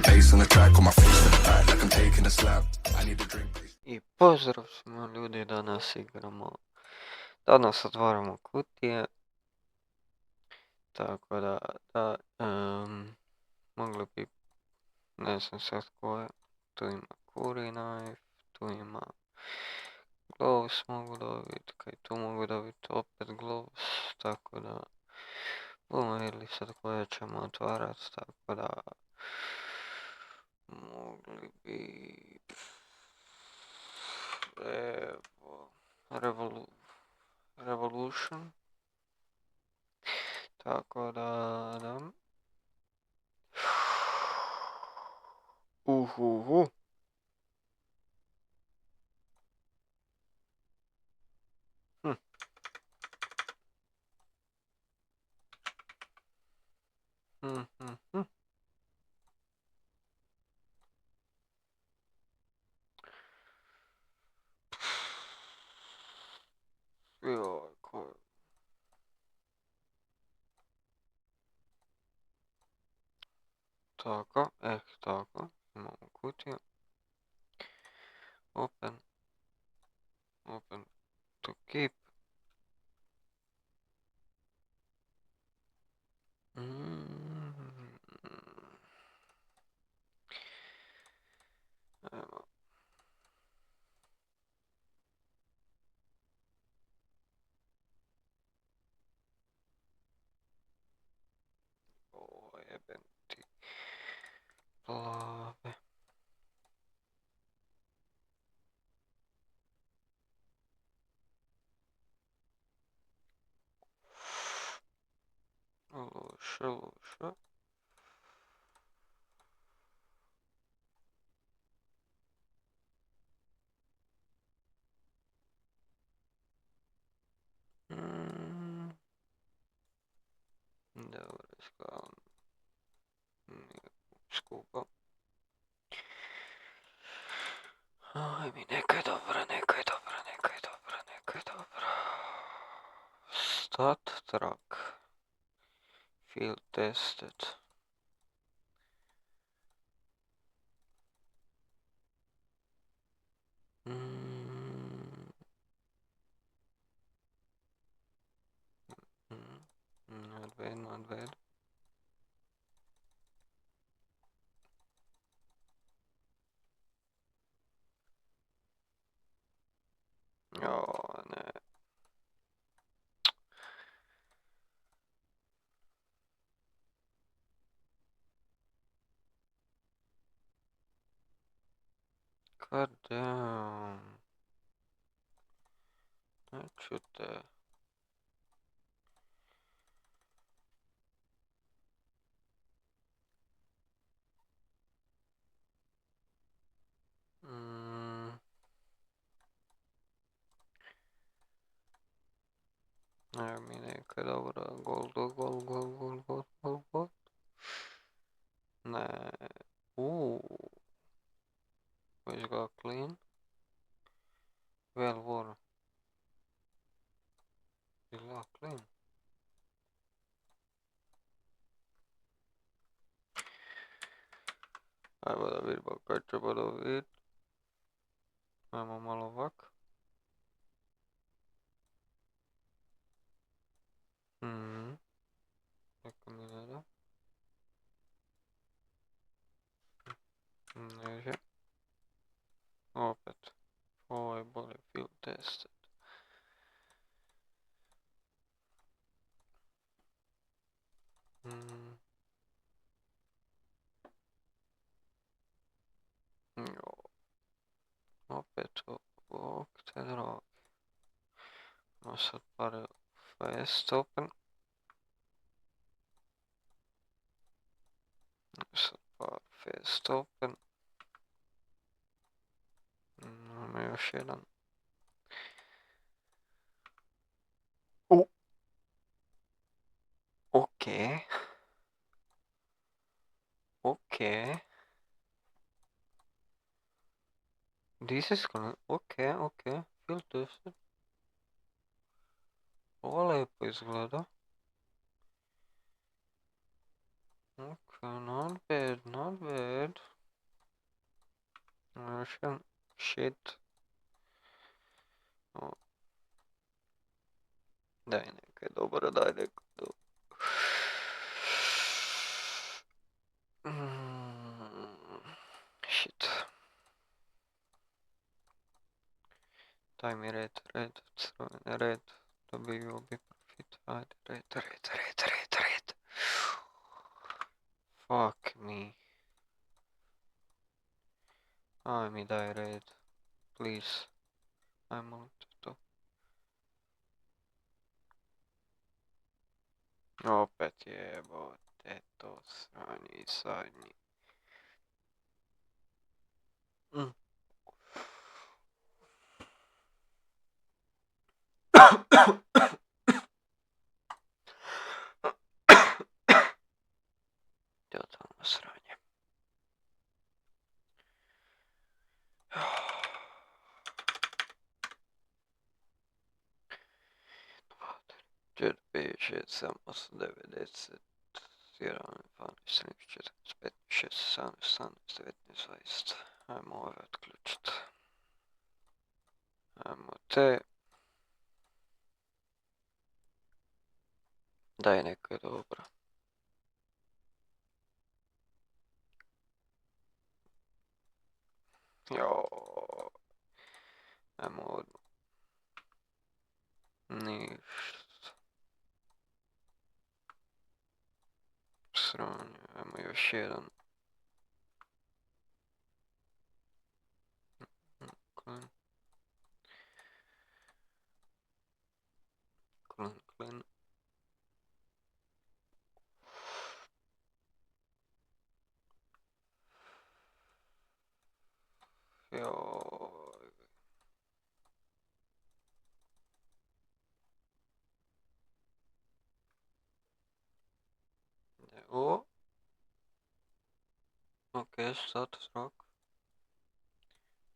bass on the track, on my face to the back like I'm taking a slap. I need a drink. I pozdrav svima ljudi, danas igramo, danas otvaramo kutije, tako da, mogli bi, ne znam sad koje, tu ima curry knife, tu ima gloves mogu dobiti, kaj tu mogu dobiti opet gloves, tako da, budemo vidjeli sad koje ćemo otvarati, tako da, mogli bi, evo, Revolution, tako da, uhuhu. Joj, ko... Tako, tako, imamo kutiju. Open to keep. Evo. O, jebem ti. Plave. Loše. Dobro, skala. Nije skupo. Aj mi, neka je dobra. Stat track. Field tested. Not bad. O, ne. God damn. Neću te. Evo mi neka dobra. Gold. Ne. Već ga clean. Well worn. Bila clean. Ajmo da vidimo kaj ćemo dobiti. Ajmo malo ovak. Neka mi ne da. Neže. Opet. Ovo je bolje field tested. Jo. Opet ovog te droge. No sad pare fast open. Sad par fast open. Imamo još jedan. Okay. This is gonna... Okay. Field tested. Ovo lepo izgleda. Okay, not bad, not bad. Russian shit. O, daj nekaj dobro, daj nekaj dobro. Shit. Daj mi red, crveni red. Dobio bi profit. Ajde, red. Fuck me. Aj mi daj red. Please. Ajmo to. Opet jebote to sranje i zadnji. Totalno sranje. 4, 5, 6, 7, 8, 9, 10, 11, 12, 13, 14, 15, 16, 17, 18, 19, 20. Ajmo ove otključit. Ajmo te. Daj neka je dobra. Joj. Ajmo odmah. Ništa. Sranje. Ajmo još jedan. Klin. Joj. O. Ok, status rock.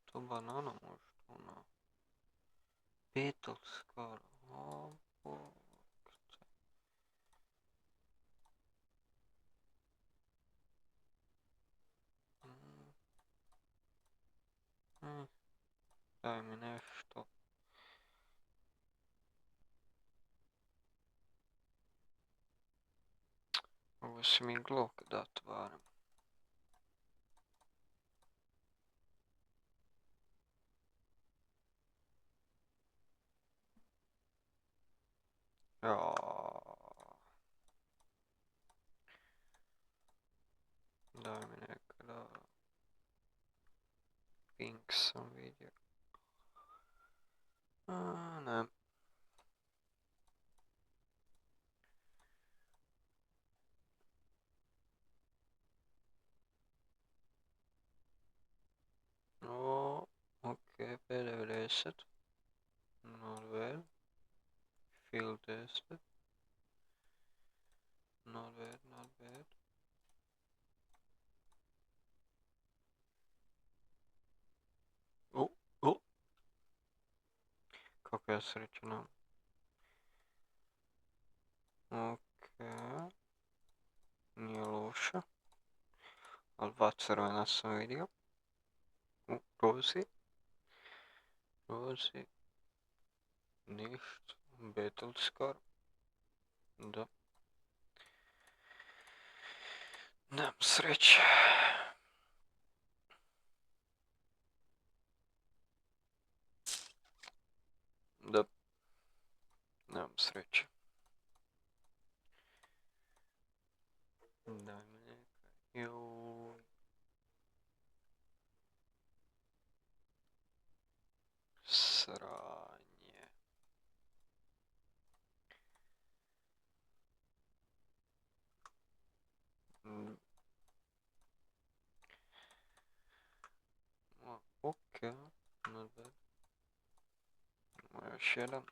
To banana možda ona. Beetle skoro. O, bog te. Daj mi nešto. Ovo si mi glok dat barem. Daj mi neka da... Pink sam vidio. Ne. O, ok, 5,90. Not bad. Field tested. Not bad. O. Kako ja srećena. Ok. Nije loše. Ali 2 crvena sam vidio. Rozi. Ništa. Battle scar. Da. Nemam sreće. Da. Nemam sreće. Daj mi nekaj. Joj. Sranje. Ok. Not bad. Još jedan.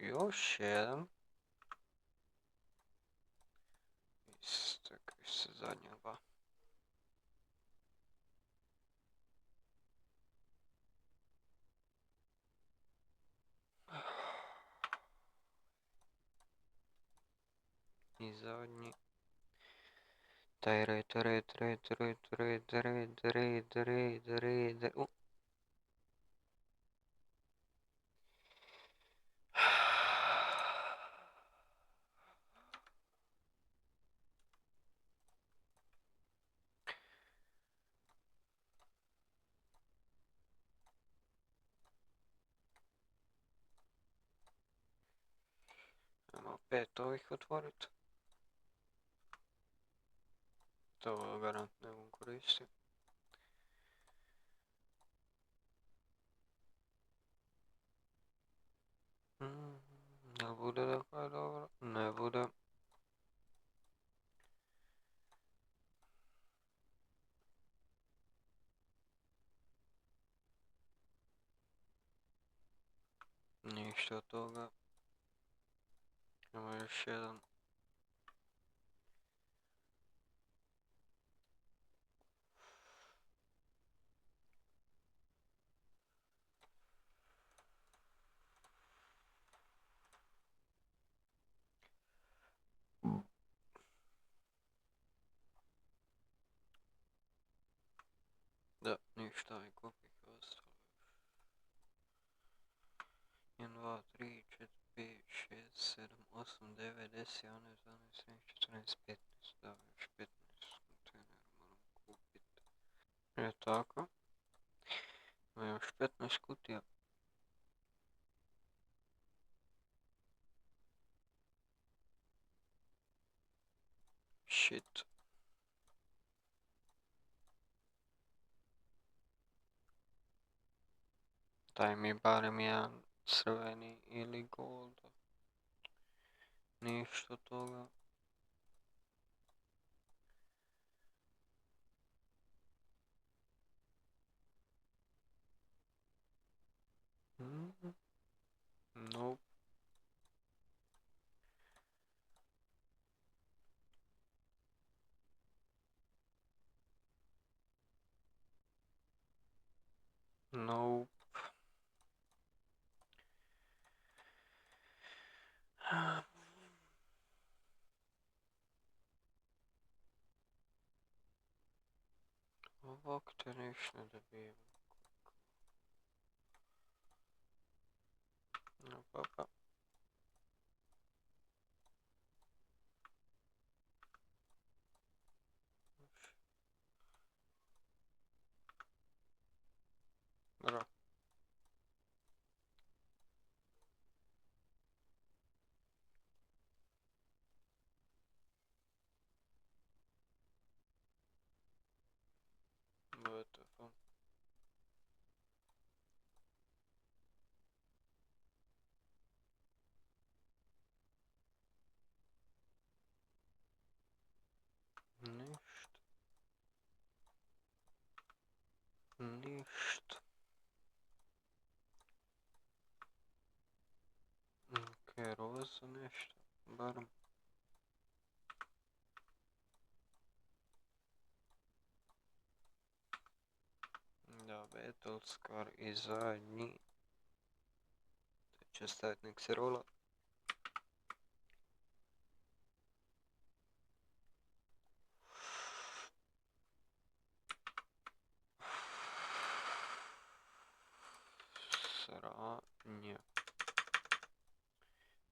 Još jedan. Istakvi se zadnja dva. I zadnji. Taj red. Ajmo 5 ovih otvorit. To garant ne mogu koristiti. Jel bude dakle dobro? Ne bude. Ništa od toga. Imamo još jedan. Da, ništa, ovaj kopih ostalo. 1, 2, 3, 4, 5, 6, 7, 8, 9, 10, 11, 12, 13, 14, 15. Da, još 15 kontejnera moram kupit. Tako. Ima još 15 kutija. Shit. Daj mi barem jedan crveni ili gold. Ništa od toga. Nope. Nope. Ovak te niš ne dobijem. No pa. Bro. WTF. Ništa. Okej, roza nešto. Barem. Da, Battlescar i zadnji. To će staviti nek se rola. Sranje.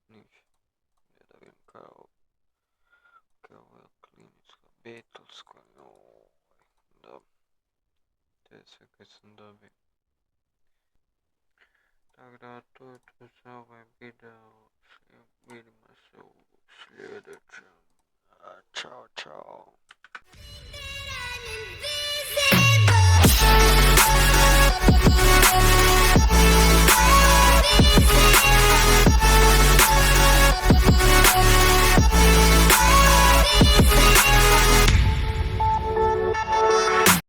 Niš. Ne da vidim kao je klinicka. Battlescar. Da. Te sve kad sam dobio. Tako da, to je to za ovaj video. Vidimo se u sljedećem. Ćao, čao.